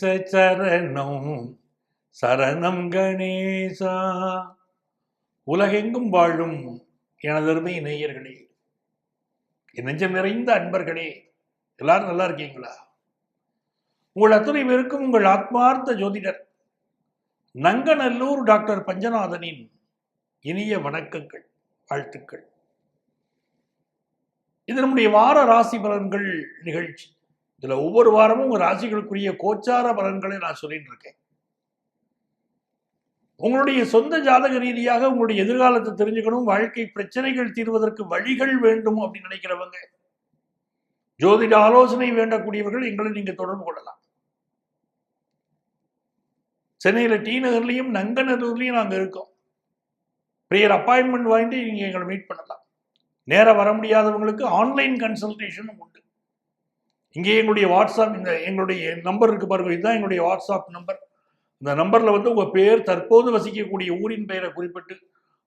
கணேச சரணம் சரணம் கணேசா. உலகெங்கும் வாழும் எனதருமை நேயர்களே, என் நெஞ்சம் நிறைந்த அன்பர்களே, எல்லாரும் நல்லா இருக்கீங்களா? உங்கள் அத்துணை பேருக்கும் உங்கள் ஆத்மார்த்த ஜோதிடர் நங்கநல்லூர் டாக்டர் பஞ்சநாதனின் இனிய வணக்கங்கள், வாழ்த்துக்கள். இது நம்முடைய வார ராசி பலன்கள் நிகழ்ச்சி. இதுல ஒவ்வொரு வாரமும் உங்க ராசிகளுக்குரிய கோச்சார பலன்களை நான் சொல்லிட்டு இருக்கேன். உங்களுடைய சொந்த ஜாதக ரீதியாக உங்களுடைய எதிர்காலத்தை தெரிஞ்சுக்கணும், வாழ்க்கை பிரச்சனைகள் தீர்வதற்கு வழிகள் வேண்டும் அப்படின்னு நினைக்கிறவங்க, ஜோதிட ஆலோசனை வேண்டக்கூடியவர்கள் எங்களை நீங்க தொடர்பு கொள்ளலாம். சென்னையில டி நகர்லையும் நங்கநல்லூர்லையும் நாங்க இருக்கோம். ப்ரேயர் அப்பாயின்மெண்ட் வாங்கிட்டு நீங்க எங்களை மீட் பண்ணலாம். நேரம் வர முடியாதவங்களுக்கு ஆன்லைன் கன்சல்டேஷனும் உண்டு. இங்கே எங்களுடைய வாட்ஸ்அப், இந்த எங்களுடைய நம்பர் இருக்கு பாருங்க, இதுதான் எங்களுடைய வாட்ஸ்அப் நம்பர். இந்த நம்பர்ல உங்க பேர், தற்போது வசிக்கக்கூடிய ஊரின் பெயரை குறிப்பிட்டு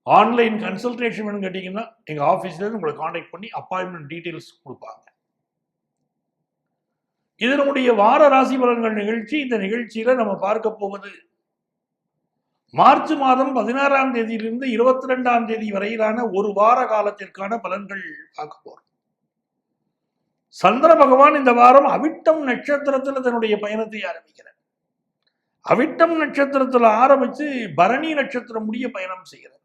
ஆன்லைன் கன்சல்டேஷன் வேணும் கேட்டீங்கன்னா எங்க ஆபீஸ்ல இருந்து உங்களை கான்டாக்ட் பண்ணி அப்பாயின்மெண்ட் டீடைல்ஸ் கொடுப்பாங்க. இது நம்முடைய வார ராசி பலன்கள் நிகழ்ச்சி. இந்த நிகழ்ச்சியில நம்ம பார்க்க போவது மார்ச் மாதம் 16ஆம் தேதியிலிருந்து 22ஆம் தேதி வரையிலான ஒரு வார காலத்திற்கான பலன்கள் பார்க்க போறோம். சந்திர பகவான் இந்த வாரம் அவிட்டம் நட்சத்திரத்தில் தன்னுடைய பயணத்தை ஆரம்பிக்கிறார். அவிட்டம் நட்சத்திரத்தில் ஆரம்பிச்சு பரணி நட்சத்திரம் முடிய பயணம் செய்கிறார்.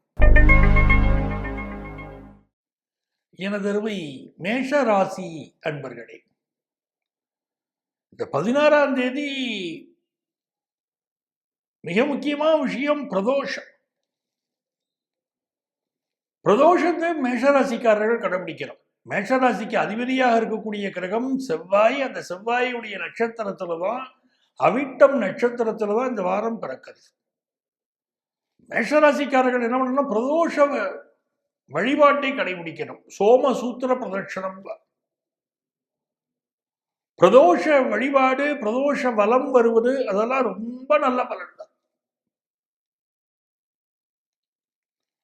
எனதருமை மேஷ ராசி அன்பர்களே, இந்த 16ஆம் தேதி மிக முக்கியமான விஷயம் பிரதோஷம். பிரதோஷத்தை மேஷராசிக்காரர்கள் கடைபிடிக்கிறோம். மேஷராசிக்கு அதிபதியாக இருக்கக்கூடிய கிரகம் செவ்வாய். அந்த செவ்வாயுடைய நட்சத்திரத்துலதான், அவிட்டம் நட்சத்திரத்துலதான் இந்த வாரம் பிறக்கிறது. மேஷராசிக்காரர்கள் என்ன பண்ணணும், பிரதோஷ வழிபாட்டை கடைபிடிக்கணும். சோமசூத்திர பிரதட்சணம், பிரதோஷ வழிபாடு, பிரதோஷ வலம் வருவது, அதெல்லாம் ரொம்ப நல்ல பலன் தான்.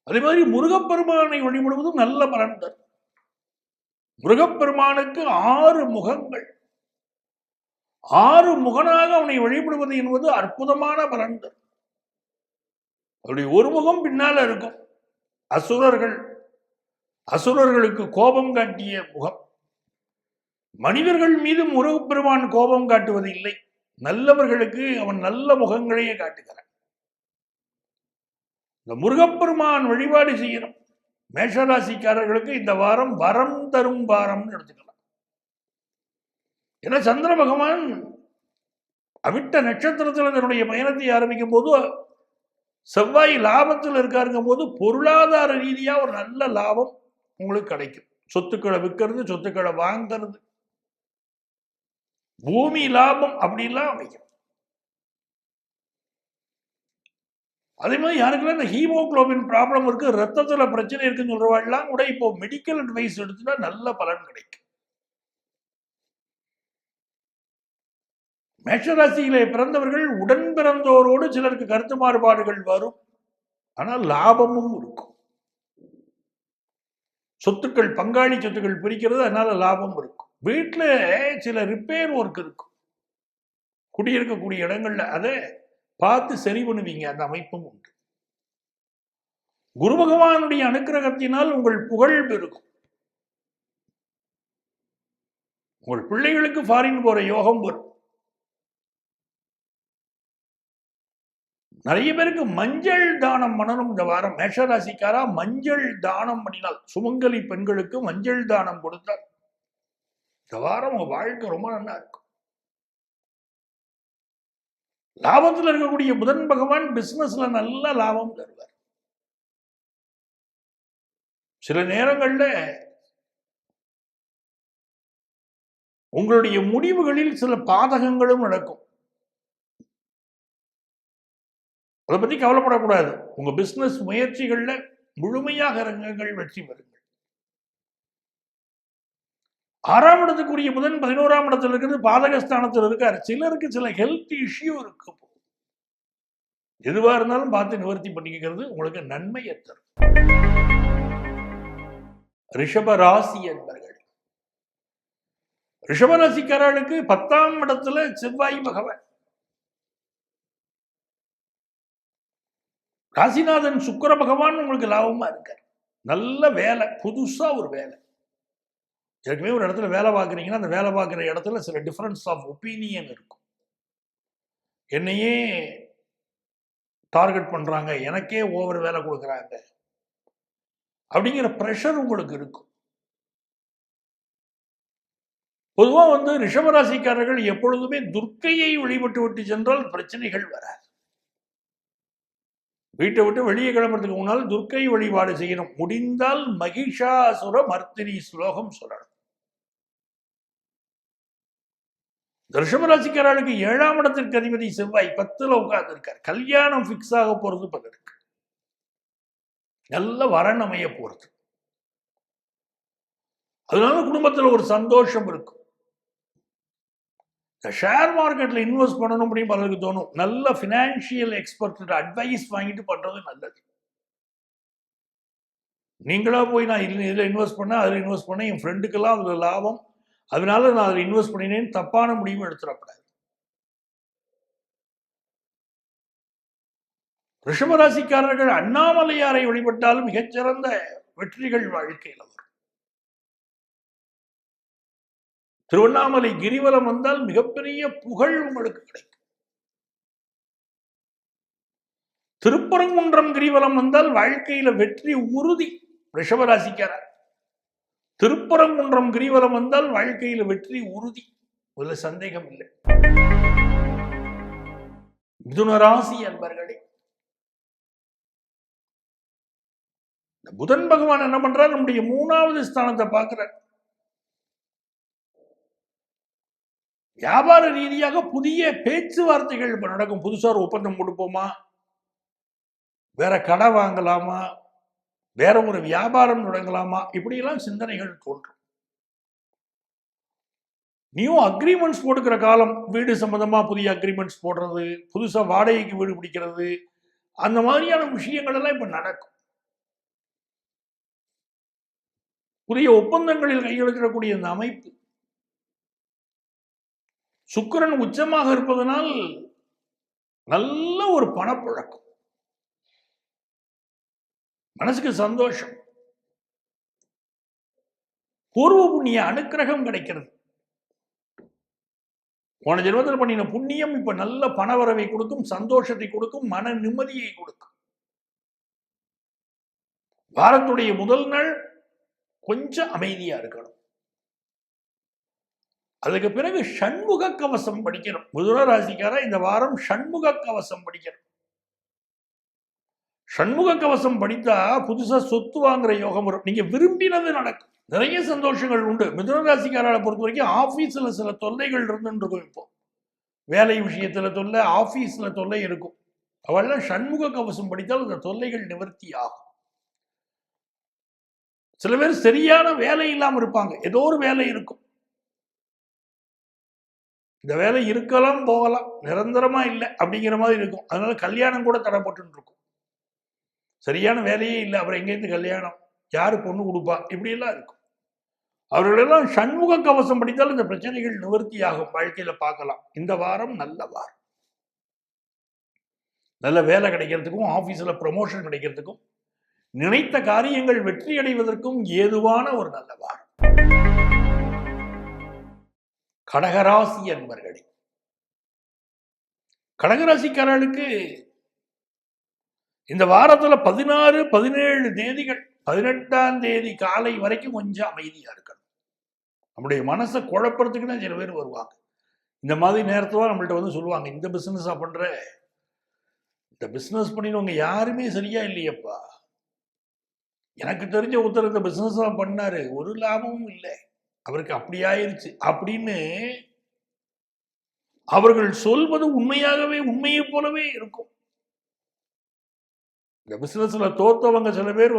அதே மாதிரி முருகப்பெருமானை வழிபடுவதும் நல்ல பலன் தான். முருகப்பெருமானுக்கு 6 முகங்கள், 6 முகனாக அவனை வழிபடுவது என்பது அற்புதமான பலன் தான். அவருடைய ஒரு முகம் பின்னால இருக்கும். அசுரர்களுக்கு கோபம் காட்டிய முகம். மனிதர்கள் மீது முருகப்பெருமான் கோபம் காட்டுவது இல்லை, நல்லவர்களுக்கு அவன் நல்ல முகங்களையே காட்டுகிறான். இந்த முருகப்பெருமான் வழிபாடு செய்யணும். மேஷராசிக்காரர்களுக்கு இந்த வாரம் வரம் தரும் வாரம்னு எடுத்துக்கலாம். ஏன்னா சந்திர பகவான் அவிட்ட நட்சத்திரத்தில் தன்னுடைய பயணத்தை ஆரம்பிக்கும் போது செவ்வாய் லாபத்தில் இருக்காருங்கும் போது பொருளாதார ரீதியா ஒரு நல்ல லாபம் உங்களுக்கு கிடைக்கும். சொத்துக்களை விற்கிறது, சொத்துக்களை வாங்கிறது, பூமி லாபம் அப்படிலாம் அமைக்கும். அதே மாதிரி யாருக்கெல்லாம் இந்த ஹீமோகுளோபின் ப்ராப்ளம் இருக்கு, ரத்தத்துல பிரச்சனை இருக்குன்னு சொல்றவாள்லாம் கூட இப்போ மெடிக்கல் அட்வைஸ் எடுத்துட்டா நல்ல பலன் கிடைக்கும். மேஷராசியிலே பிறந்தவர்கள் உடன் பிறந்தோரோடு சிலருக்கு கருத்து மாறுபாடுகள் வரும், ஆனால் லாபமும் இருக்கும். சொத்துக்கள், பங்காளி சொத்துக்கள் பிரிக்கிறது, அதனால லாபம் இருக்கும். வீட்டுல சில ரிப்பேர் ஒர்க் இருக்கும், குடியிருக்கக்கூடிய இடங்கள்ல அதை பார்த்து சரி பண்ணுவீங்க, அந்த அமைப்பும் உண்டு. குரு பகவானுடைய அனுக்கிரகத்தினால் உங்கள் புகழ் பெருகும். உங்கள் பிள்ளைகளுக்கு ஃபாரின் போற யோகம் வரும். நிறைய பேருக்கு மஞ்சள் தானம் பண்ணணும் இந்த வாரம். மேஷராசிக்காரா மஞ்சள் தானம் பண்ணினால், சுமங்கலி பெண்களுக்கு மஞ்சள் தானம் கொடுத்தால் இந்த வாரம் உங்க வாழ்க்கை ரொம்ப நல்லா இருக்கும். லாபத்தில் இருக்கக்கூடிய புதன் பகவான் பிசினஸ்ல நல்ல லாபம் தருவார். சில நேரங்கள்ல உங்களுடைய முடிவுகளில் சில பாதகங்களும் நடக்கும். அதை பத்தி கவலைப்படக்கூடாது. உங்க பிசினஸ் முயற்சிகள்ல முழுமையாக இறங்குங்கள், வெற்றி பெறுங்கள். 6ஆம் இடத்துக்குரிய புதன் 11ஆம் இடத்துல இருக்கிறது, பாதகஸ்தானத்தில் இருக்காரு. சிலருக்கு சில ஹெல்த் இஷ்யூ இருக்கு. எதுவா இருந்தாலும் பார்த்து நிவர்த்தி பண்ணிக்கிறது உங்களுக்கு நன்மையை தரும். ரிஷப ராசி என்பர்கள், ரிஷபராசிக்காரர்களுக்கு 10ஆம் இடத்துல செவ்வாய் பகவான். ராசிநாதன் சுக்கிர பகவான் உங்களுக்கு லாபமா இருக்கார். நல்ல வேலை, புதுசா ஒரு வேலை. ஏற்கனவே ஒரு இடத்துல வேலை பார்க்குறீங்கன்னா அந்த வேலை பார்க்குற இடத்துல சில டிஃபரன்ஸ் ஆஃப் ஒப்பீனியன் இருக்கும். என்னையே டார்கெட் பண்றாங்க, எனக்கே ஓவர் வேலை கொடுக்குறாங்க அப்படிங்கிற ப்ரெஷர் உங்களுக்கு இருக்கும். பொதுவாக ரிஷபராசிக்காரர்கள் எப்பொழுதுமே துர்க்கையை வழிபட்டு விட்டு சென்றால் பிரச்சனைகள் வராது. வீட்டை விட்டு வெளியே கிளம்புறதுக்கு முன்னால் துர்க்கை வழிபாடு செய்யணும். முடிந்தால் மகிஷாசுர மர்த்தினி ஸ்லோகம் சொல்லணும். ரிஷபராசிக்காரர்களுக்கு 7ஆம் இடத்திற்கு அதிபதி செவ்வாய் 10ல் உட்கார்ந்து இருக்கார். கல்யாணம் பிக்ஸ் ஆக போறது பலருக்கு, நல்ல வரன் அமைய போறது. அதனால குடும்பத்தில் ஒரு சந்தோஷம் இருக்கும். ஷேர் மார்க்கெட்ல இன்வெஸ்ட் பண்ணணும் அப்படின்னு பலருக்கு தோணும். நல்ல பினான்சியல் எக்ஸ்பர்ட் அட்வைஸ் வாங்கிட்டு பண்றது நல்லது. நீங்களா போய் நான் இதுல இன்வெஸ்ட் பண்ண அதுல இன்வெஸ்ட் பண்ண என் ஃப்ரெண்டுக்கெல்லாம் அதுல லாபம், அதனால நான் அதில் இன்வெஸ்ட் பண்ணினேன் தப்பான முடிவு எடுத்துடக்கூடாது. ரிஷபராசிக்காரர்கள் அண்ணாமலையாரை வழிபட்டாலும் மிகச்சிறந்த வெற்றிகள் வாழ்க்கையில் வரும். திருவண்ணாமலை கிரிவலம் வந்தால் மிகப்பெரிய புகழ் உங்களுக்கு கிடைக்கும். திருப்பரங்குன்றம் கிரிவலம் வந்தால் வாழ்க்கையில வெற்றி உறுதி. ரிஷபராசிக்காரர் திருப்பரங்குன்றம் கிரிவலம் வந்தால் வாழ்க்கையில வெற்றி உறுதி, அதுல சந்தேகம் இல்லை. மிதுன ராசி அன்பர்களே, புதன் பகவான் என்ன பண்றார்? நம்முடைய 3வது ஸ்தானத்தை பார்க்கிறார். வியாபார ரீதியாக புதிய பேச்சுவார்த்தைகள் நடக்கும். புதுசா ஒரு ஒப்பந்தம் கொடுப்போமா, வேற கடை வாங்கலாமா, வேற ஒரு வியாபாரம் தொடங்கலாமா, இப்படியெல்லாம் சிந்தனைகள் தோன்றும். நியூ அக்ரிமெண்ட்ஸ் போட்டுக்கிற காலம். வீடு சம்பந்தமா புதிய அக்ரிமெண்ட்ஸ் போடுறது, புதுசா வாடகைக்கு வீடு பிடிக்கிறது, அந்த மாதிரியான விஷயங்கள் எல்லாம் இப்ப நடக்கும். புதிய ஒப்பந்தங்களில் கையெழுத்திடக்கூடிய இந்த அமைப்பு. சுக்கிரன் உச்சமாக இருப்பதனால் நல்ல ஒரு பணப்புழக்கம், மனசுக்கு சந்தோஷம், பூர்வ புண்ணிய அனுக்கிரகம் கிடைக்கிறது. போன ஜென்மத்தில் பண்ணின புண்ணியம் இப்ப நல்ல பணவரவை கொடுக்கும், சந்தோஷத்தை கொடுக்கும், மன நிம்மதியை கொடுக்கும். வாரத்துடைய முதல் நாள் கொஞ்சம் அமைதியா இருக்கணும். அதுக்கு பிறகு ஷண்முக கவசம் படிக்கணும். மிதுன ராசிக்கார இந்த வாரம் ஷண்முக கவசம் படிக்கணும். ஷண்முக கவசம் படித்தா புதுசா சொத்து வாங்குற யோகம் வரும். நீங்க விரும்பினது நடக்கும். நிறைய சந்தோஷங்கள் உண்டு. மிதுன ராசிக்காரரை பொறுத்த வரைக்கும் ஆபீஸ்ல சில தொல்லைகள் இருந்துருக்கும். இப்போ வேலை விஷயத்துல தொல்லை, ஆபீஸ்ல தொல்லை இருக்கும். அவெல்லாம் ஷண்முக கவசம் படித்தால் அந்த தொல்லைகள் நிவர்த்தி ஆகும். சில பேர் சரியான வேலை இல்லாம இருப்பாங்க. ஏதோ ஒரு வேலை இருக்கும். இந்த வேலை இருக்கலாம் போகலாம், நிரந்தரமா இல்லை அப்படிங்கிற மாதிரி இருக்கும். அதனால கல்யாணம் கூட தடைப்பட்டு இருக்கும். சரியான வேலையே இல்லை, அப்புறம் எங்கேருந்து கல்யாணம், யாரு பொண்ணு கொடுப்பா, இப்படி எல்லாம் இருக்கும். அவர்களெல்லாம் ஷண்முக கவசம் படித்தால் இந்த பிரச்சனைகள் நிவர்த்தியாகும். வாழ்க்கையில பார்க்கலாம். இந்த வாரம் நல்ல வாரம். நல்ல வேலை கிடைக்கிறதுக்கும், ஆபீஸ்ல ப்ரமோஷன் கிடைக்கிறதுக்கும், நினைத்த காரியங்கள் வெற்றி அடைவதற்கும் ஏதுவான ஒரு நல்ல வாரம். கடகராசி என்பர்களே, கடகராசிக்காரர்களுக்கு இந்த வாரத்துல 16, 17 தேதிகள், 18ஆம் தேதி காலை வரைக்கும் கொஞ்சம் அமைதியா இருக்கணும். நம்முடைய மனசை குழப்பறதுக்கு தான் சில பேர் வருவாங்க. இந்த மாதிரி நேரத்துல நம்மள்ட்ட சொல்லுவாங்க, இந்த பிசினஸா பண்ற, இந்த பிசினஸ் பண்ணினவங்க யாருமே சரியா இல்லையப்பா, எனக்கு தெரிஞ்ச ஒருத்தர் இந்த பிசினஸ் தான் பண்ணாரு, ஒரு லாபமும் இல்லை, அவருக்கு அப்படி ஆயிருச்சு அப்படின்னு அவர்கள் சொல்வது உண்மையாகவே உண்மையை போலவே இருக்கும். இந்த பிசினஸ்ல தோத்தவங்க சில பேர்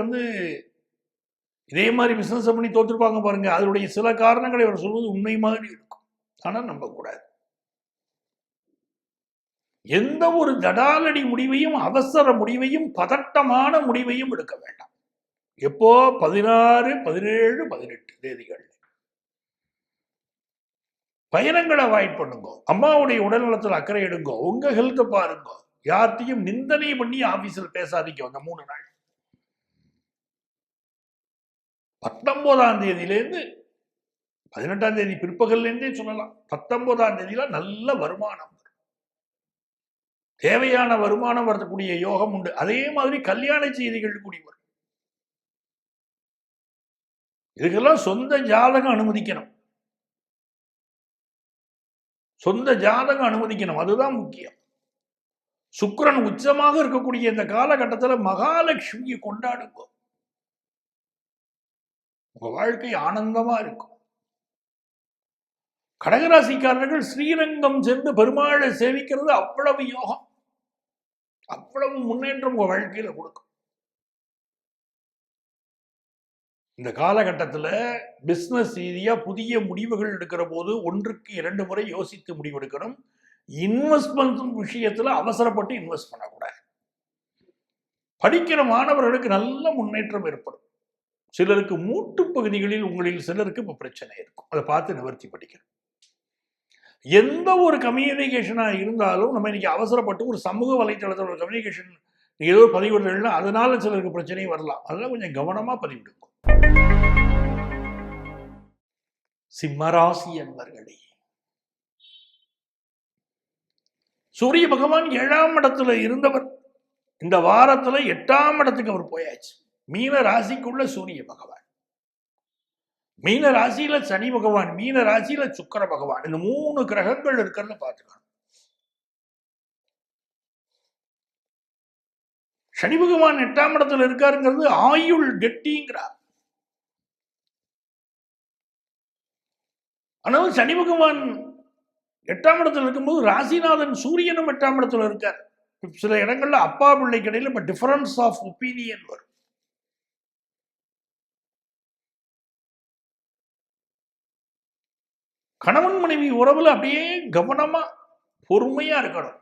இதே மாதிரி பிசினஸ் பண்ணி தோத்துருப்பாங்க பாருங்க. அதனுடைய சில காரணங்களை அவர் சொல்வது உண்மை மாதிரி இருக்கும். ஆனா நம்ப கூடாது. எந்த ஒரு தடாலடி முடிவையும், அவசர முடிவையும், பதட்டமான முடிவையும் எடுக்க வேண்டாம். எப்போ 16, 17, 18 தேதிகள் பயணங்களை அவாய்ட் பண்ணுங்க. அம்மாவுடைய உடல்நலத்தில் அக்கறை எடுங்க. உங்க ஹெல்த்தை பாருங்க. யார்த்தையும் நிந்தனை பண்ணி ஆபீஸில் பேசாதீங்க அந்த 3 நாள். 19ஆம் தேதியிலேருந்து 18ஆம் தேதி பிற்பகல்லேருந்தே சொல்லலாம். 19ஆம் தேதியில நல்ல வருமானம், தேவையான வருமானம் வரக்கூடிய யோகம் உண்டு. அதே மாதிரி கல்யாண செய்திகள் கூடி வரும். இதுக்கெல்லாம் சொந்த ஜாதகம் அனுமதிக்கணும். சொந்த ஜாதகம் அனுமதிக்கணும். அதுதான் முக்கியம். சுக்கிரன் உச்சமாக இருக்கக்கூடிய இந்த காலகட்டத்தில் மகாலட்சுமியை கொண்டாடுங்க. உங்க வாழ்க்கை ஆனந்தமா இருக்கும். கடகராசிக்காரர்கள் ஸ்ரீரங்கம் சென்று பெருமாளை சேவிக்கிறது அவ்வளவு யோகம், அவ்வளவு முன்னேற்றம் உங்க வாழ்க்கையில கொடுக்கும். இந்த காலகட்டத்தில் பிசினஸ் ரீதியா புதிய முடிவுகள் எடுக்கிற போது 1க்கு 2 முறை யோசித்து முடிவெடுக்கணும். இன்வெஸ்ட்மெண்ட் விஷயத்துல அவசரப்பட்டு இன்வெஸ்ட் பண்ணக்கூடாது. படிக்கிற மாணவர்களுக்கு நல்ல முன்னேற்றம் ஏற்படும். சிலருக்கு மூட்டு பகுதிகளில் உங்களில் சிலருக்கு இப்ப பிரச்சனை இருக்கும். அதை பார்த்து நிவர்த்தி படிக்கணும். எந்த ஒரு கம்யூனிகேஷனா இருந்தாலும் நம்ம இன்னைக்கு அவசரப்பட்டு ஒரு சமூக வலைத்தளத்தில் ஒரு கம்யூனிகேஷன் ஏதோ பதிவிடுறதுனா அதனால சிலருக்கு பிரச்சனை வரலாம். அதெல்லாம் கொஞ்சம் கவனமா பதிவிடுங்க. சிம்மராசி என்பர்களே, சூரிய பகவான் 7ஆம் இடத்துல இருந்தவர் இந்த வாரத்துல 8ஆம் இடத்துக்கு அவர் போயாச்சு. மீன ராசிக்குள்ள சூரிய பகவான், மீன ராசியில சனி பகவான், மீன ராசியில சுக்கிர பகவான், இந்த 3 கிரகங்கள் இருக்கிறத பார்த்துக்கணும். சனி பகவான் 8ஆம் இடத்துல இருக்காருங்கிறது ஆயுள் கெட்டிங்கிறார். ஆனால் சனி பகவான் 8ஆம் இடத்துல இருக்கும்போது ராசிநாதன் சூரியனும் 8ஆம் இடத்துல இருக்கார். சில இடங்கள்ல அப்பா பிள்ளைக்கு இடையில இப்ப டிஃபரன்ஸ் ஆஃப் ஒப்பீனியன் வரும். கணவன் மனைவி உறவுல அப்படியே கவனமா பொறுமையா இருக்கணும்.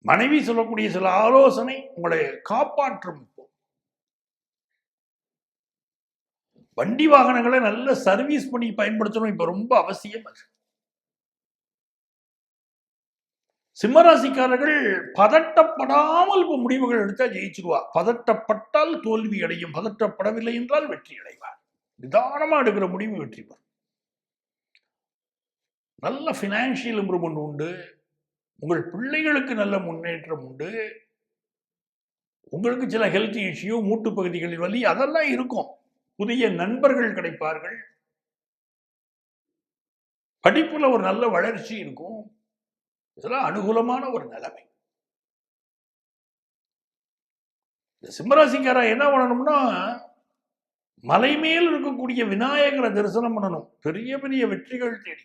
மனைவி சொல்லக்கூடிய சில ஆலோசனை உங்களை காப்பாற்றும். வண்டி வாகனங்களை நல்ல சர்வீஸ் பண்ணி பயன்படுத்தணும். இப்ப ரொம்ப அவசியம். சிம்மராசிக்காரர்கள் பதட்டப்படாமல் இப்ப முடிவுகள் எடுத்தா ஜெயிச்சிருவா. பதட்டப்பட்டால் தோல்வி அடையும், பதட்டப்படவில்லை என்றால் வெற்றி அடைவார். நிதானமா எடுக்கிற முடிவு வெற்றி பெறும். நல்ல பினான்சியல் இம்ப்ரூவ்மெண்ட் உண்டு. உங்கள் பிள்ளைகளுக்கு நல்ல முன்னேற்றம் உண்டு. உங்களுக்கு சில ஹெல்த் இஷ்யூ, மூட்டு பகுதிகளில் வலி அதெல்லாம் இருக்கும். புதிய நண்பர்கள் கிடைப்பார்கள். படிப்புல ஒரு நல்ல வளர்ச்சி இருக்கும். இதெல்லாம் அனுகூலமான ஒரு நிலைமை. இந்த சிம்மராசிக்காரா என்ன பண்ணணும்னா, மலை மேல் இருக்கக்கூடிய விநாயகரை தரிசனம் பண்ணணும். பெரிய பெரிய வெற்றிகள் தேடி.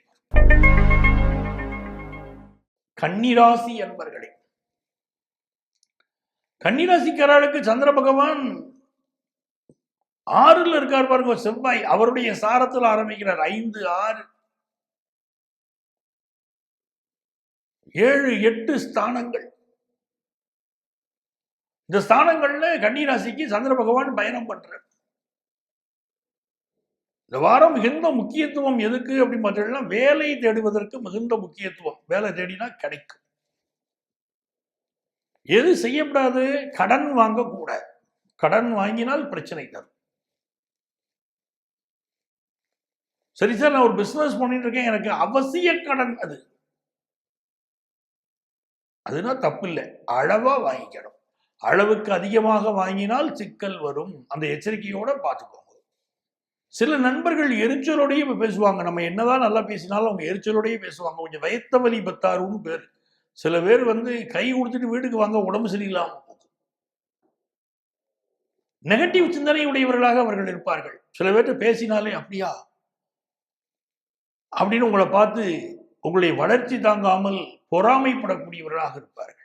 கன்னிராசி என்பர்களே, கன்னிராசிக்காரர்களுக்கு சந்திர பகவான் 6ல் இருக்கார் பாருங்க. செவ்வாய் அவருடைய சாரத்தில் ஆரம்பிக்கிறார். 5, 6, 7, 8 ஸ்தானங்கள். இந்த ஸ்தானங்கள்ல கன்னிராசிக்கு சந்திர பகவான் பயணம் பண்றார். இந்த வாரம் மிகுந்த முக்கியத்துவம் எதுக்கு அப்படின்னு பார்த்தீங்கன்னா, வேலை தேடுவதற்கு மிகுந்த முக்கியத்துவம். வேலை தேடினா கிடைக்கும். எது செய்யப்படாது? கடன் வாங்கக்கூடாது. கடன் வாங்கினால் பிரச்சனை தரும். சரி சார், நான் ஒரு பிசினஸ் பண்ணிட்டு இருக்கேன், எனக்கு அவசிய கடன் அதுனா தப்பு இல்லை. அளவா வாங்கிக்கணும். அளவுக்கு அதிகமாக வாங்கினால் சிக்கல் வரும். அந்த எச்சரிக்கையோட பார்த்துக்கோங்க. சில நண்பர்கள் எரிச்சலோடையே பேசுவாங்க. நம்ம என்னதான் நல்லா பேசினாலும் அவங்க எரிச்சலோடையே பேசுவாங்க. கொஞ்சம் வயத்த வலி பத்தாருன்னு பேர். சில பேர் கை கொடுத்துட்டு வீட்டுக்கு வாங்க, உடம்பு சரியில்லாம போகும். நெகட்டிவ் சிந்தனை உடையவர்களாக அவர்கள் இருப்பார்கள். சில பேர்கிட்ட பேசினாலே அப்படியா அப்படின்னு உங்களை பார்த்து உங்களுடைய வளர்ச்சி தாங்காமல் பொறாமைப்படக்கூடியவர்களாக இருப்பார்கள்.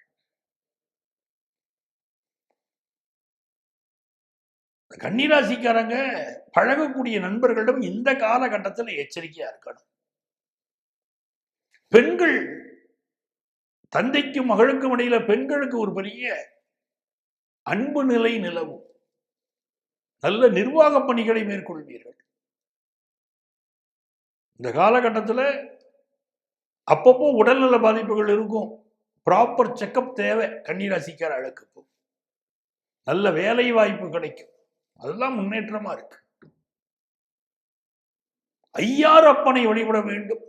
கன்னிராசிக்காரங்க பழகக்கூடிய நண்பர்களிடம் இந்த காலகட்டத்தில் எச்சரிக்கையா இருக்கணும். பெண்கள், தந்தைக்கும் மகளுக்கும் இடையில பெண்களுக்கு ஒரு பெரிய அன்பு நிலை நிலவும். நல்ல நிர்வாக பணிகளை மேற்கொள்வீர்கள். இந்த காலகட்டத்தில் அப்பப்போ உடல்நல பாதிப்புகள் இருக்கும். ப்ராப்பர் செக்கப் தேவை. கன்னிராசிக்காரர்களுக்கு நல்ல வேலை வாய்ப்பு கிடைக்கும். அதெல்லாம் முன்னேற்றமா இருக்கு. ஐயாரப்பனை வழிபட வேண்டும்.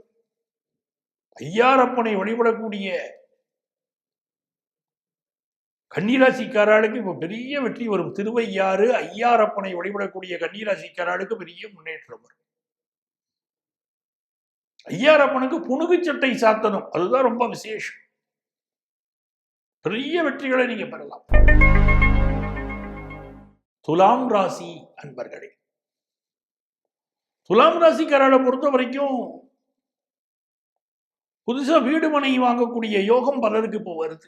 ஐயாரப்பனை வழிபடக்கூடிய கன்னிராசிக்காரர்களுக்கு இப்ப பெரிய வெற்றி வரும். திருவையாறு ஐயாரப்பனை வழிபடக்கூடிய கன்னிராசிக்காரர்களுக்கு பெரிய முன்னேற்றம் வரும். ஐயாரப்பனுக்கு புனுகு சட்டை சாத்தணும், அதுதான் ரொம்ப விசேஷம். பெரிய வெற்றிகளை நீங்க பெறலாம். துலாம் ராசி அன்பர்களே, துலாம் ராசிக்காரர்களை பொறுத்த வரைக்கும் புதுசா வீடு மனை வாங்கக்கூடிய யோகம் பலருக்கு இப்போ வருது.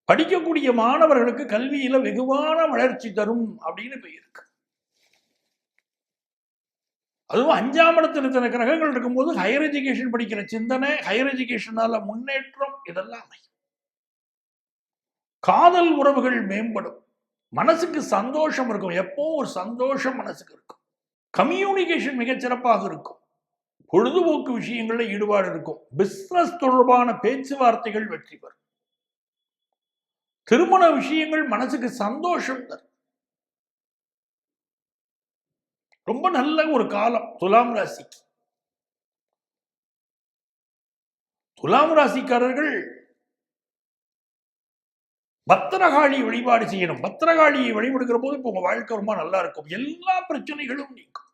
படிக்கக்கூடிய மாணவர்களுக்கு கல்வியில வெகுவான வளர்ச்சி தரும் அப்படின்னு பெயருக்கு. அதுவும் 5ஆம் இடத்துல இத்தனை கிரகங்கள் இருக்கும்போது ஹையர் எஜுகேஷன் படிக்கிற சிந்தனை, ஹையர் எஜுகேஷனால முன்னேற்றம், இதெல்லாம் காதல் உறவுகள் மேம்படும். மனசுக்கு சந்தோஷம் இருக்கும். எப்போ ஒரு சந்தோஷம் மனசுக்கு இருக்கும். கம்யூனிகேஷன் மிகச்சிறப்பாக இருக்கும். பொழுதுபோக்கு விஷயங்கள்ல ஈடுபாடு இருக்கும். பிசினஸ் தொடர்பான பேச்சுவார்த்தைகள் வெற்றி பெறும். திருமண விஷயங்கள் மனசுக்கு சந்தோஷம் தரும். ரொம்ப நல்ல ஒரு காலம் துலாம் ராசிக்கு. துலாம் ராசிக்காரர்கள் பத்திரகாளி வழிபாடு செய்யணும். பத்திரகாளியை வழிபடுகிற போது இப்ப உங்க வாழ்க்கை ரொம்ப நல்லா இருக்கும். எல்லா பிரச்சனைகளும் நீக்கும்.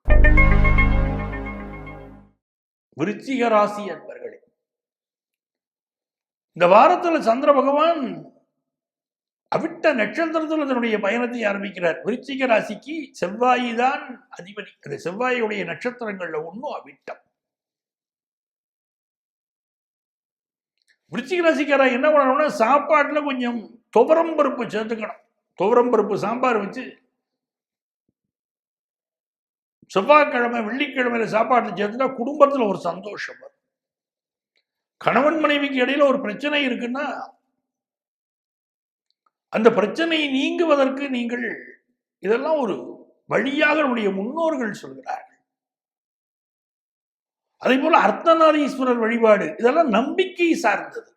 விருச்சிக ராசி அன்பர்களே, இந்த வாரத்துல சந்திர பகவான் அவிட்ட நட்சத்திரத்தில் தன்னுடைய பயணத்தை ஆரம்பிக்கிறார். விருச்சிக ராசிக்கு செவ்வாய் தான் அதிபதி. அந்த செவ்வாயுடைய நட்சத்திரங்கள்ல ஒன்னும் அவிட்டம். விருச்சிக ராசிக்கார என்ன பண்ணணும்னா, சாப்பாட்டுல கொஞ்சம் துவரம் பருப்பு சேர்த்துக்கணும். துவரம் பருப்பு சாம்பார் வச்சு செவ்வாய்க்கிழமை வெள்ளிக்கிழமையில சாப்பாட்டில் சேர்த்துட்டா குடும்பத்தில் ஒரு சந்தோஷம் வரும். கணவன் மனைவிக்கு இடையில ஒரு பிரச்சனை இருக்குன்னா அந்த பிரச்சனை நீங்குவதற்கு நீங்கள் இதெல்லாம் ஒரு வழியாக நம்முடைய முன்னோர்கள் சொல்கிறார்கள். அதே போல அர்த்தநாரீஸ்வரர் வழிபாடு, இதெல்லாம் நம்பிக்கை சார்ந்தது.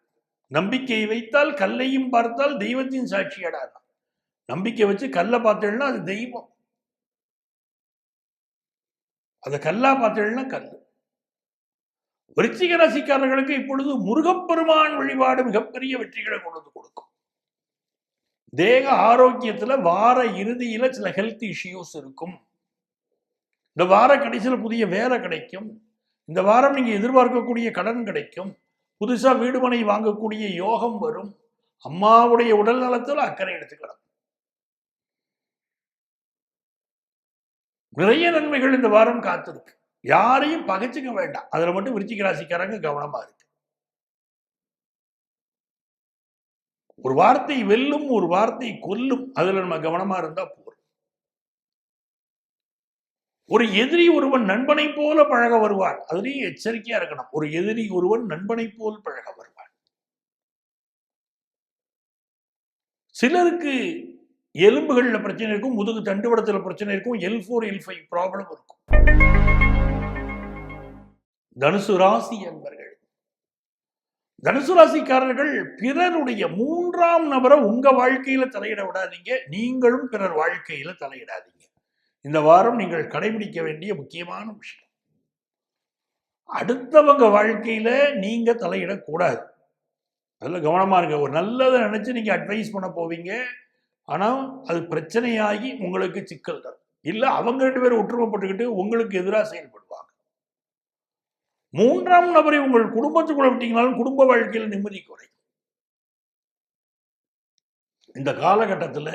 நம்பிக்கையை வைத்தால் கல்லையும் பார்த்தால் தெய்வத்தின் சாட்சியடாது. நம்பிக்கை வச்சு கல்லை பார்த்தேன்னா அது தெய்வம். அதை கல்லா பார்த்தேன்னா கல். விருச்சிக ராசிக்காரர்களுக்கு இப்பொழுது முருகப்பெருமான் வழிபாடு மிகப்பெரிய வெற்றிகளை கொண்டு கொடுக்கும். தேக ஆரோக்கியத்துல வார இறுதியில சில ஹெல்த் இஷ்யூஸ் இருக்கும். இந்த வார கடைசியில் புதிய வேலை கிடைக்கும். இந்த வாரம் நீங்க எதிர்பார்க்கக்கூடிய கடன் கிடைக்கும். புதுசா வீடு மனை வாங்கக்கூடிய யோகம் வரும். அம்மாவுடைய உடல் நலத்தில் அக்கறை எடுத்துக்கலாம். நிறைய நன்மைகள் இந்த வாரம் காத்திருக்கு. யாரையும் பகைச்சுக்க வேண்டாம். அதுல மட்டும் விருச்சிக ராசிக்காரங்க கவனமா இருக்கு. ஒரு வார்த்தை வெல்லும், ஒரு வார்த்தை கொல்லும். அதுல நம்ம கவனமா இருந்தா போதும். ஒரு எதிரி ஒருவன் நண்பனை போல பழக வருவான். அதுலயும் எச்சரிக்கையா இருக்கணும். ஒரு எதிரி ஒருவன் நண்பனை போல் பழக வருவான். சிலருக்கு எலும்புகள்ல பிரச்சனை இருக்கும், முதுகு தண்டுவடத்துல பிரச்சனை இருக்கும், L4 L5 ப்ராப்ளம் இருக்கும். தனுசு ராசி என்பர்கள், தனுசு ராசிக்காரர்கள் பிறருடைய 3ஆம் நபரை உங்க வாழ்க்கையில தலையிட விடாதீங்க. நீங்களும் பிறர் வாழ்க்கையில தலையிடாதீங்க. இந்த வாரம் நீங்கள் கடைபிடிக்க வேண்டிய முக்கியமான விஷயம். அடுத்தவங்க வாழ்க்கையில நீங்க தலையிடக்கூடாது. அதுல கவனமா இருக்க. ஒரு நல்லதை நினைச்சு நீங்க அட்வைஸ் பண்ண போவீங்க. ஆனா அது பிரச்சனையாகி உங்களுக்கு சிக்கல் தரும். இல்ல அவங்க 2 பேரும் ஒற்றுமைப்பட்டுக்கிட்டு உங்களுக்கு எதிராக செயல்படுவாங்க. 3ஆம் நபரை உங்கள் குடும்பத்துக்குள்ள விட்டீங்கனாலும் குடும்ப வாழ்க்கையில் நிம்மதி குறையும். இந்த காலகட்டத்தில்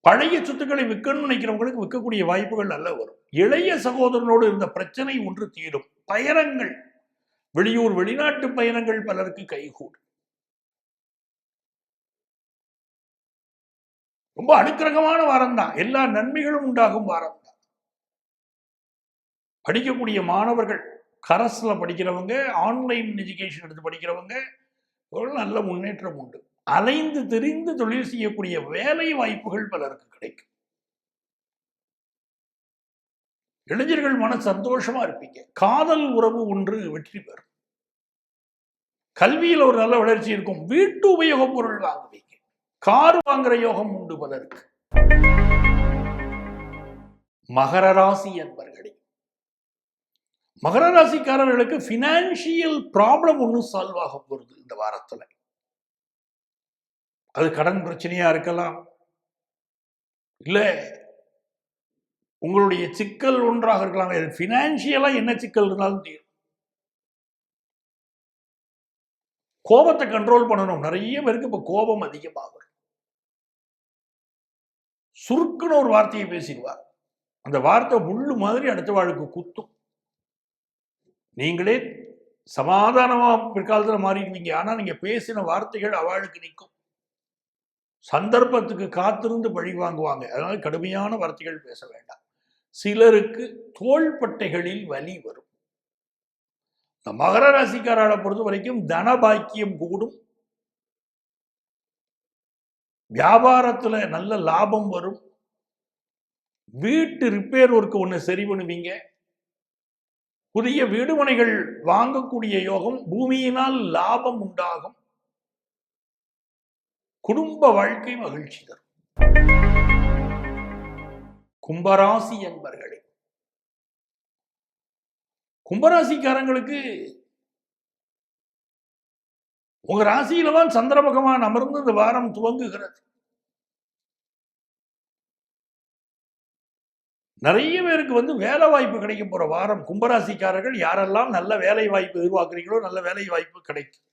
பழைய சொத்துக்களை விற்கணும்னு நினைக்கிறவங்களுக்கு விற்கக்கூடிய வாய்ப்புகள் நல்ல வரும். இளைய சகோதரனோடு இருந்த பிரச்சனை ஒன்று தீரும். பயணங்கள், வெளியூர் வெளிநாட்டு பயணங்கள் பலருக்கு கைகூடும். ரொம்ப அனுக்கிரகமான வாரம் தான். எல்லா நன்மைகளும் உண்டாகும் வாரம் தான். படிக்கக்கூடிய மாணவர்கள், கரஸ்ல படிக்கிறவங்க, ஆன்லைன் எஜுகேஷன் எடுத்து படிக்கிறவங்க நல்ல முன்னேற்றம் உண்டு. அலைந்து திரிந்து தொழில் செய்யக்கூடிய வேலை வாய்ப்புகள் பலருக்கு கிடைக்கும். இளைஞர்கள் மன சந்தோஷமா இருப்பீங்க. காதல் உறவு ஒன்று வெற்றி பெறும். கல்வியில் ஒரு நல்ல வளர்ச்சி இருக்கும். வீட்டு உபயோக பொருள் வாங்குவீங்க. கார் வாங்குற யோகம் உண்டு பலருக்கு. மகர ராசி என்பர்களே, மகர ராசிக்காரர்களுக்கு பினான்சியல் ப்ராப்ளம் ஒன்றும் சால்வ் ஆக போகுது இந்த வாரத்துல. அது கடன் பிரச்சனையா இருக்கலாம், இல்ல உங்களுடைய சிக்கல் ஒன்றாக இருக்கலாம். பினான்சியலா என்ன சிக்கல் இருந்தாலும் தீரும். கோபத்தை கண்ட்ரோல் பண்ணணும். நிறைய பேருக்கு இப்ப கோபம் அதிகமாகும். சுருக்குன்னு ஒரு வார்த்தையை பேசிடுவார். அந்த வார்த்தை முள்ளு மாதிரி அடுத்த வாழ்க்கை குத்தும். நீங்களே சமாதானமா பிற்காலத்தில் மாறிடுவீங்க. ஆனா நீங்க பேசின வார்த்தைகள் அவளுக்கு நிற்கும். சந்தர்ப்பத்துக்கு காத்திருந்து பழி வாங்குவாங்க. அதனால கடுமையான வார்த்தைகள் பேச வேண்டாம். சிலருக்கு தோள்பட்டைகளில் வலி வரும். இந்த மகர ராசிக்காரர்களை பொறுத்த வரைக்கும் தனபாக்கியம் கூடும். வியாபாரத்துல நல்ல லாபம் வரும். வீட்டு ரிப்பேர் ஒர்க் ஒண்ணு சரி பண்ணுவீங்க. புதிய வீடுமனைகள் வாங்கக்கூடிய யோகம். பூமியினால் லாபம் உண்டாகும். குடும்ப வாழ்க்கை மகிழ்ச்சி தரும். கும்பராசி என்பர்களே, கும்பராசிக்காரங்களுக்கு உங்க ராசியில தான் சந்திர பகவான் அமர்ந்து இந்த வாரம் துவங்குகிறது. நிறைய பேருக்கு வேலை வாய்ப்பு கிடைக்க போற வாரம். கும்பராசிக்காரர்கள் யாரெல்லாம் நல்ல வேலை வாய்ப்பு எதிர்பார்க்கிறீங்களோ நல்ல வேலை வாய்ப்பு கிடைக்கும்.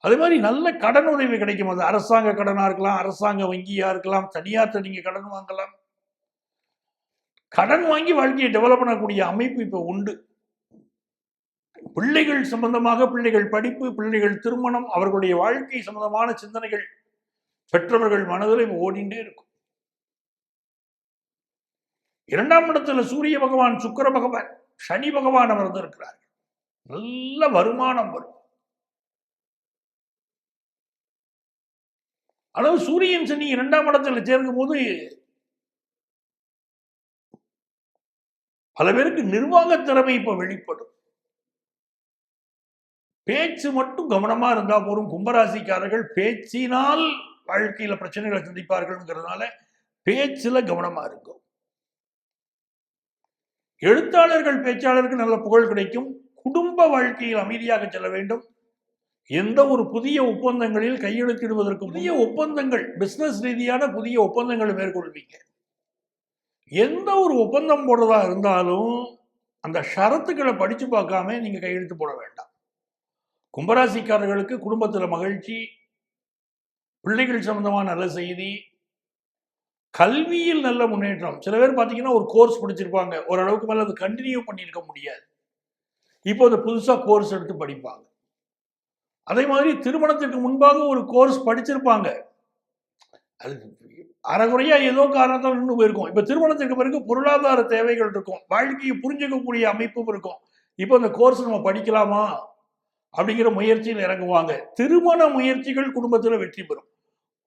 அதே மாதிரி நல்ல கடன் உதவி கிடைக்கும். அது அரசாங்க கடனா இருக்கலாம், அரசாங்க வங்கியா இருக்கலாம், தனியார்ட்ட நீங்க கடன் வாங்கலாம். கடன் வாங்கி வாழ்க்கையை டெவலப் பண்ணக்கூடிய அமைப்பு இப்ப உண்டு. பிள்ளைகள் சம்பந்தமாக, பிள்ளைகள் படிப்பு, பிள்ளைகள் திருமணம், அவர்களுடைய வாழ்க்கை சம்பந்தமான சிந்தனைகள் பெற்றவர்கள் மனதில் ஓடிண்டே இருக்கும். 2ஆம் இடத்துல சூரிய பகவான், சுக்கிர பகவான், சனி பகவான் அமர்ந்து இருக்கிறார். நல்ல வருமானம் வரும். அளவு சூரியன் சனி 2ஆம் இடத்துல சேர்க்கும் போது பல பேருக்கு நிர்வாக திறமை இப்ப வெளிப்படும். பேச்சு மட்டும் கவனமா இருந்தா போரும். கும்பராசிக்காரர்கள் பேச்சினால் வாழ்க்கையில பிரச்சனைகளை சந்திப்பார்கள்ங்கிறதுனால பேச்சுல கவனமா இருக்கும். எழுத்தாளர்கள், பேச்சாளருக்கு நல்ல புகழ் கிடைக்கும். குடும்ப வாழ்க்கையில் அமைதியாக செல்ல வேண்டும். எந்த ஒரு புதிய ஒப்பந்தங்களில் கையெழுத்திடுவதற்கு, புதிய ஒப்பந்தங்கள், பிசினஸ் ரீதியான புதிய ஒப்பந்தங்களை மேற்கொள்வீங்க. எந்த ஒரு ஒப்பந்தம் போடுறதா இருந்தாலும் அந்த ஷரத்துக்களை படிச்சு பார்க்காம நீங்க கையெழுத்து போட வேண்டாம். கும்பராசிக்காரர்களுக்கு குடும்பத்துல மகிழ்ச்சி, பிள்ளைகள் சம்பந்தமான நல்ல செய்தி, கல்வியில் நல்ல முன்னேற்றம். சில பேர் பார்த்தீங்கன்னா ஒரு கோர்ஸ் படிச்சிருப்பாங்க, ஓரளவுக்கு மேல அது கண்டினியூ பண்ணியிருக்க முடியாது. இப்போ அது புதுசா கோர்ஸ் எடுத்து படிப்பாங்க. அதே மாதிரி திருமணத்திற்கு முன்பாக ஒரு கோர்ஸ் படிச்சிருப்பாங்க, அது அறகுறையா ஏதோ காரணத்தால் நின்று போயிருக்கும். இப்ப திருமணத்திற்கு பிறகு பொருளாதார தேவைகள் இருக்கும், வாழ்க்கையை புரிஞ்சுக்கக்கூடிய அமைப்பும் இருக்கும். இப்போ அந்த கோர்ஸ் நம்ம படிக்கலாமா அப்படிங்கிற முயற்சியில் இறங்குவாங்க. திருமண முயற்சிகள் குடும்பத்தில் வெற்றி பெறும்.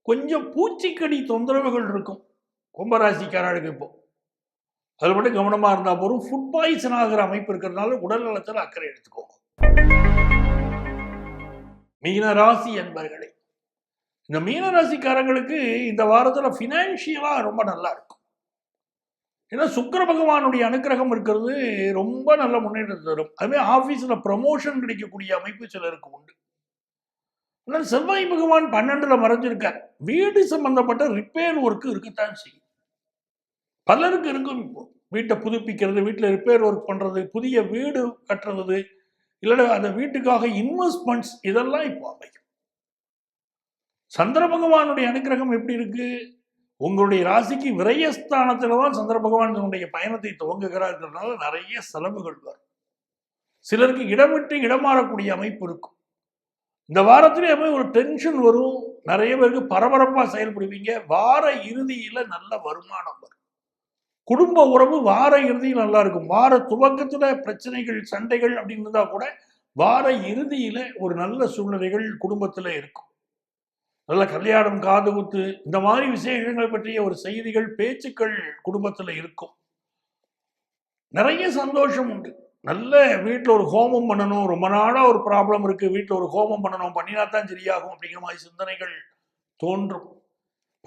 கொஞ்சம் பூச்சிக்கடி தொந்தரவுகள் இருக்கும் கும்பராசிக்காரர்களுக்கு. இப்போ அதில் மட்டும் கவனமா இருந்தா போதும். ஃபுட் பாய்சன் ஆகிற அமைப்பு இருக்கிறதுனால உடல் நலத்தில் அக்கறை எடுத்துக்கோங்க. மீனராசி என்பர்களே, இந்த மீனராசிக்காரங்களுக்கு இந்த வாரத்தில் பினான்சியலா ரொம்ப நல்லா இருக்கும். ஏன்னா சுக்கிர பகவானுடைய அனுக்கிரகம் இருக்கிறது ரொம்ப நல்ல முன்னேற்றத்தை தரும். அதுவே ஆபீஸ்ல ப்ரமோஷன் கிடைக்கக்கூடிய அமைப்பு சிலருக்கு உண்டு. ஆனால் செவ்வாய் பகவான் 12ல மறைஞ்சிருக்கார். வீடு சம்பந்தப்பட்ட ரிப்பேர் ஒர்க் இருக்கத்தான் செய்யும். பலருக்கு இருக்கும். இப்போ வீட்டை புதுப்பிக்கிறது, வீட்டில் ரிப்பேர் ஒர்க் பண்றது, புதிய வீடு கட்டுறது, இல்ல அந்த வீட்டுக்காக இன்வெஸ்ட்மெண்ட்ஸ், இதெல்லாம் இப்போ அமையும். சந்திர பகவானுடைய அனுக்கிரகம் எப்படி இருக்கு? உங்களுடைய ராசிக்கு விரயஸ்தானத்துல தான் சந்திர பகவான் தன்னுடைய பயணத்தை துவங்குகிறார்ன்றதுனால நிறைய செலவுகள் வரும். சிலருக்கு இடம் விட்டு இடம் மாறக்கூடிய அமைப்பு இருக்கும். இந்த வாரத்திலே ஒரு டென்ஷன் வரும். நிறைய பேருக்கு பரபரப்பா செயல்படுவீங்க. வார இறுதியில நல்ல வருமானம் வரும். குடும்ப உறவு வார இறுதியில் நல்லா இருக்கும். வார துவக்கத்துல பிரச்சனைகள், சண்டைகள் அப்படின்னு இருந்தா கூட வார இறுதியில ஒரு நல்ல சூழ்நிலைகள் குடும்பத்துல இருக்கும். நல்ல கல்யாணம், காது குத்து, இந்த மாதிரி விசேஷங்களை பற்றிய ஒரு செய்திகள், பேச்சுக்கள் குடும்பத்தில் இருக்கும். நிறைய சந்தோஷம் உண்டு. நல்ல வீட்டில் ஒரு ஹோமம் பண்ணணும், ரொம்ப நாளாக ஒரு ப்ராப்ளம் இருக்குது, வீட்டில் ஒரு ஹோமம் பண்ணணும், பண்ணினா தான் சரியாகும் அப்படிங்கிற மாதிரி சிந்தனைகள் தோன்றும்.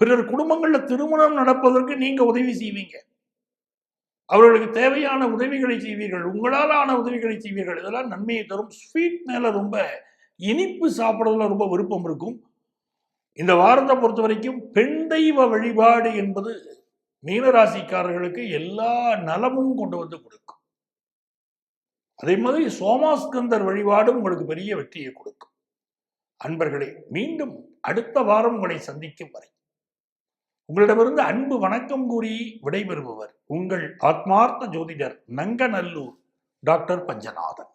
பிறர் குடும்பங்களில் திருமணம் நடப்பதற்கு நீங்கள் உதவி செய்வீங்க, அவர்களுக்கு தேவையான உதவிகளை செய்வீர்கள், உங்களால் ஆன உதவிகளை செய்வீர்கள். இதெல்லாம் நன்மையை தரும். ஸ்வீட் மேலே ரொம்ப இனிப்பு சாப்பிட்றதுல ரொம்ப விருப்பம் இருக்கும். இந்த வாரத்தை பொறுத்த வரைக்கும் பெண் தெய்வ வழிபாடு என்பது மீனராசிக்காரர்களுக்கு எல்லா நலமும் கொண்டு வந்து கொடுக்கும். அதே மாதிரி சோமாஸ்கந்தர் வழிபாடு உங்களுக்கு பெரிய வெற்றியை கொடுக்கும். அன்பர்களே, மீண்டும் அடுத்த வாரம் உங்களை சந்திக்கும் வரை உங்களிடமிருந்து அன்பு வணக்கம் கூறி விடைபெறுபவர் உங்கள் ஆத்மார்த்த ஜோதிடர் நங்கநல்லூர் டாக்டர் பஞ்சநாதன்.